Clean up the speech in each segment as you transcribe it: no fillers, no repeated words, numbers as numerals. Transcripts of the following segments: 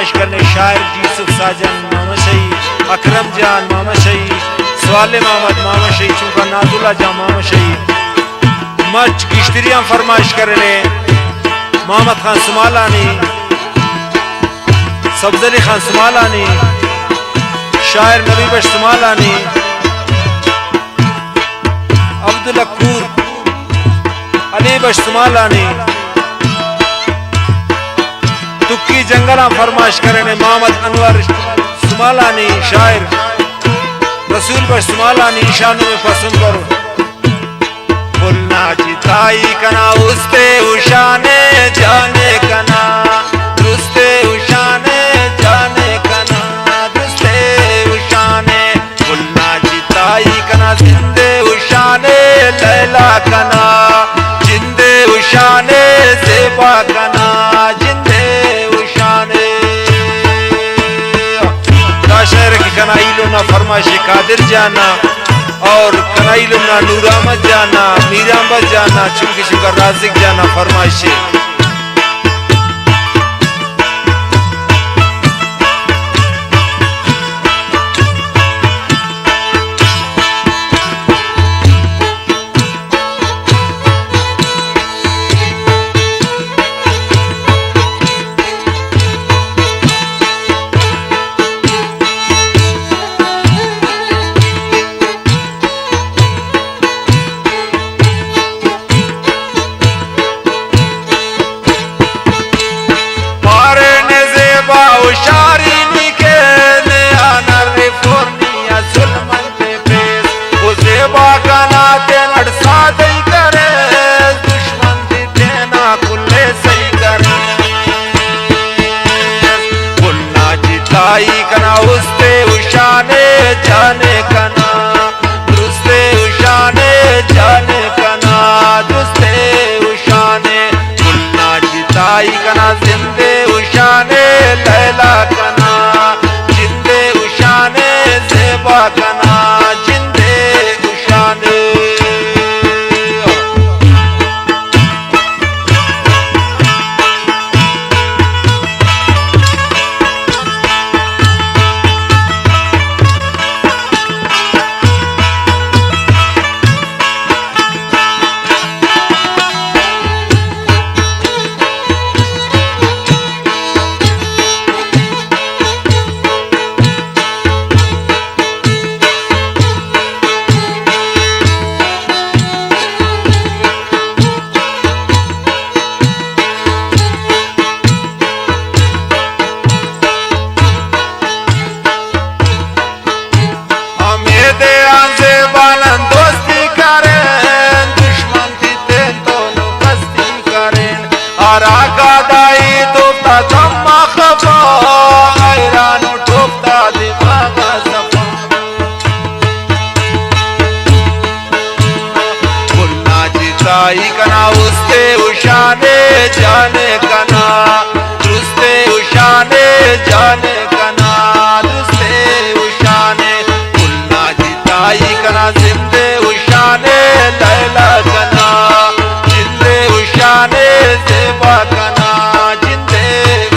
फरमाइश करने शायर यूसुफ साजन मामा शही, अकरम जान मामा शही, सवाले मोहम्मद मामा शही, चूंका नाजुल्ला जान मामा शही, मच किश्तरियां फरमाइश करने मोहम्मद खान सुमालानी, सब्जली खान सुमालानी, शायर नबी बख्श सुमालानी, अब्दुल अकूर अली बख्श सुमालानी, तुक्की जंगला फरमाइश करने मोहम्मद अनवर सुमालानी, शायर रसूल बख्श सुमालानी, ईशानों में पसंद करो बोलना जिताई कना उस्ते उशाने जाने कना, दुस्ते उशाने जाने कना, दुस्ते उशाने बोलना जिताई कना, जिंदे उशाने लैला कना, जिंदे उशाने ज़ेबा कना, जिंदे उशाने शायर की कनाइलो ना फरमाइश कादिर जाना और कनाइलो ना नूर अहमद जाना, मीर अहमद जाना, चुमकी शुगर राजिक जाना फरमाइश। जाने कना दुस्ते उशाने जाने कना, दुस्ते उशाने गुलना जिताई कना, जिंदे उशाने लैला कना, जिंदे उशाने ज़ेबा कना, जिंदे उशाने जाने कना, दुस्ते उशाने जाने कना, दुस्ते उशाने गुलना जिताई कना, जिंदे उशाने लैला कना, जिंदे उशाने ज़ेबा कना, जिंदे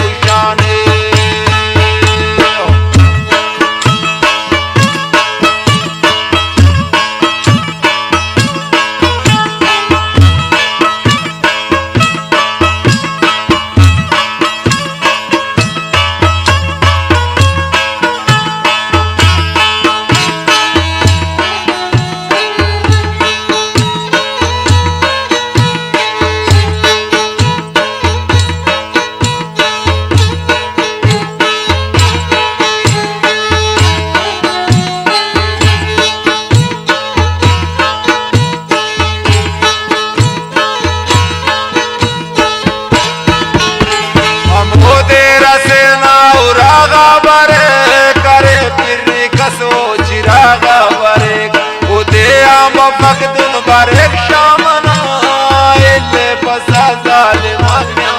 उशाने मकदून बारेक शामना इल्ले पसा जालिमान्या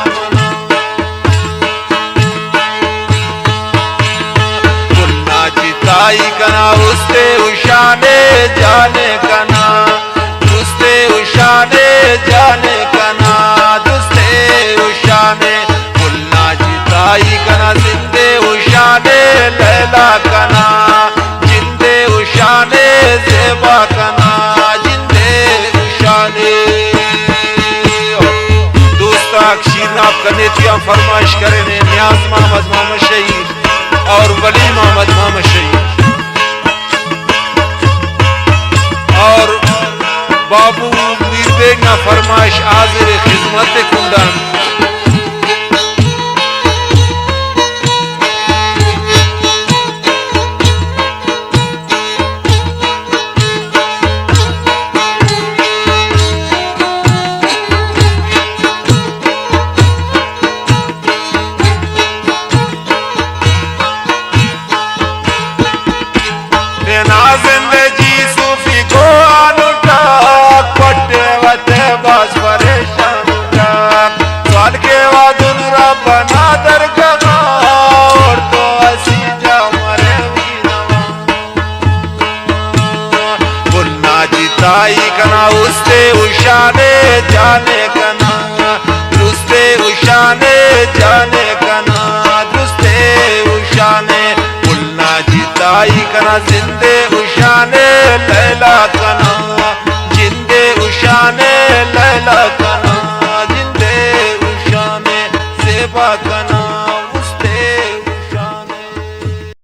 गुलना जिताई कना, उस्ते उशाने जाने कना, दुस्ते उशाने जाने कना, दुस्ते उशाने गुलना जिताई कना, जिंदे कनेतियाँ फरमाइश करे ने न्याज मोहम्मद मोहम्मद शहीद और वली मोहम्मद मोहम्मद शहीद और बाबू मीर बेग ना फरमाइश हाजिर खिदमत कुंडन कना उस्ते उशाने जाने कना दुस्ते उशाने जाने कना दुस्ते उशाने बुलना जिताई कना जिंदे